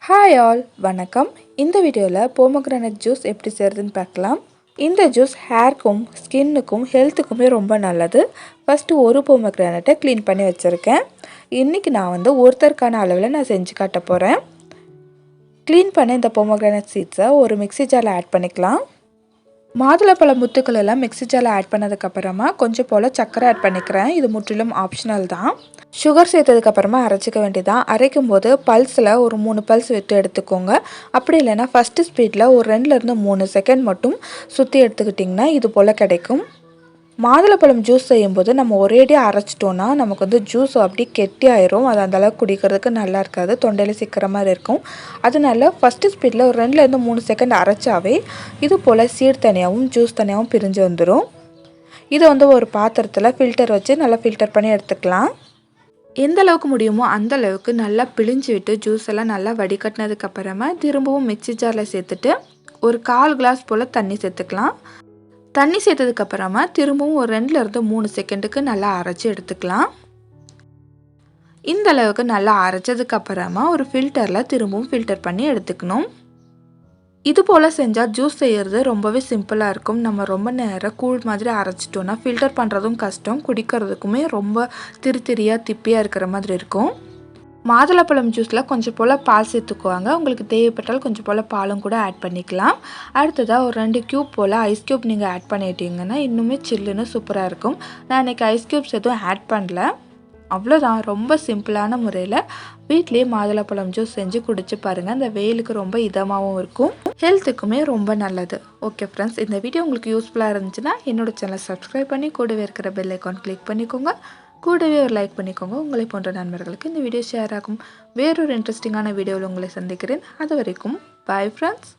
Hi all வணக்கம். இந்த வீடியோவில் pomegranate ஜூஸ் எப்படி செய்கிறதுன்னு பார்க்கலாம். இந்த ஜூஸ் ஹேர்க்கும் ஸ்கின்னுக்கும் ஹெல்த்துக்குமே ரொம்ப நல்லது. ஃபஸ்ட்டு ஒரு pomegranate க்ளீன் பண்ணி வச்சுருக்கேன். இன்றைக்கி நான் ஒருத்தருக்கான அளவில் நான் செஞ்சு காட்ட போகிறேன். க்ளீன் பண்ண இந்த pomegranate சீட்ஸை ஒரு மிக்ஸி ஜாரில் ஆட் பண்ணிக்கலாம். மாதுளப்பழ முத்துக்கள் எல்லாம் மிக்ஸி ஜாரில் ஆட் பண்ணதுக்கப்புறமா கொஞ்சம் போல் சர்க்கரை ஆட் பண்ணிக்கிறேன். இது முற்றிலும் ஆப்ஷனல் தான். சுகர் சேர்த்ததுக்கப்புறமா அரைச்சிக்க வேண்டியதான். அரைக்கும் போது பல்ஸில் ஒரு 3 பல்ஸ் விட்டு எடுத்துக்கோங்க. அப்படி இல்லைன்னா ஃபஸ்ட்டு ஸ்பீடில் ஒரு 2லேருந்து 3 செகண்ட் மட்டும் சுற்றி எடுத்துக்கிட்டிங்கன்னா இது போல் கிடைக்கும். மாதுளப்பழம் ஜூஸ் செய்யும்போது நம்ம ஒரேடியாக அரைச்சிட்டோன்னா நமக்கு ஜூஸ் அப்படி கெட்டி ஆயிரும். அது அந்தளவுக்கு குடிக்கிறதுக்கு நல்லா இருக்காது, தொண்டையில் சிக்கிற மாதிரி இருக்கும். அதனால ஃபஸ்ட்டு ஸ்பீடில் ஒரு 2லேருந்து 3 செகண்ட் அரைச்சாவே இது போல் சீட் தனியாகவும் ஜூஸ் தனியாகவும் பிரிஞ்சு வந்துடும். இதை ஒரு பாத்திரத்தில் ஃபில்டர் வச்சு நல்லா ஃபில்டர் பண்ணி எடுத்துக்கலாம். எந்த அளவுக்கு முடியுமோ அந்த அளவுக்கு நல்லா பிழிஞ்சு விட்டு ஜூஸ் எல்லாம் நல்லா வடிகட்டினதுக்கப்புறமா திரும்பவும் மிக்ஸி ஜாரில் சேர்த்துட்டு ஒரு 1/4 கிளாஸ் போல் தண்ணி சேர்த்துக்கலாம். தண்ணி சேர்த்ததுக்கப்புறமா திரும்பவும் ஒரு 2லேருந்து 3 செகண்டுக்கு நல்லா அரைச்சி எடுத்துக்கலாம். இந்த அளவுக்கு நல்லா அரைச்சதுக்கப்புறமா ஒரு ஃபில்டரில் திரும்பவும் ஃபில்டர் பண்ணி எடுத்துக்கணும். இது போல் செஞ்சால் ஜூஸ் செய்கிறது ரொம்பவே சிம்பிளாக இருக்கும். நம்ம ரொம்ப நேரம் கூழ் மாதிரி அரைச்சிட்டோன்னா ஃபில்டர் பண்ணுறதும் கஷ்டம், குடிக்கிறதுக்குமே ரொம்ப திரியாக திப்பியாக இருக்கிற மாதிரி இருக்கும். மாதுளப்பழம் ஜூஸில் கொஞ்சம் போல் பால் சேர்த்துக்குவாங்க. உங்களுக்கு தேவைப்பட்டால் கொஞ்சம் போல் பாலும் கூட ஆட் பண்ணிக்கலாம். அடுத்ததாக ஒரு 2 க்யூப் போல் ஐஸ் க்யூப் நீங்கள் ஆட் பண்ணிட்டீங்கன்னா இன்னுமே சில்லுன்னு சூப்பராக இருக்கும். நான் இன்றைக்கி ஐஸ் க்யூப்ஸ் எதுவும் ஆட் பண்ணல. அவ்வளோதான். ரொம்ப சிம்பிளான முறையில் வீட்லேயே மாதுளப்பழம் ஜூஸ் செஞ்சு குடிச்சு பாருங்கள். அந்த வெயிலுக்கு ரொம்ப இதமாகவும் இருக்கும், ஹெல்த்துக்குமே ரொம்ப நல்லது. ஓகே ஃப்ரெண்ட்ஸ், இந்த வீடியோ உங்களுக்கு யூஸ்ஃபுல்லாக இருந்துச்சுன்னா என்னோடய சேனலை சப்ஸ்கிரைப் பண்ணி கூடவே இருக்கிற பெல் ஐக்கான் கிளிக் பண்ணிக்கோங்க. கூடவே ஒரு லைக் பண்ணிக்கோங்க. உங்களை போன்ற நண்பர்களுக்கு இந்த வீடியோ ஷேர் ஆகும். வேறொரு இன்ட்ரெஸ்டிங்கான வீடியோவில் உங்களை சந்திக்கிறேன். அது வரைக்கும் பாய் ஃப்ரெண்ட்ஸ்.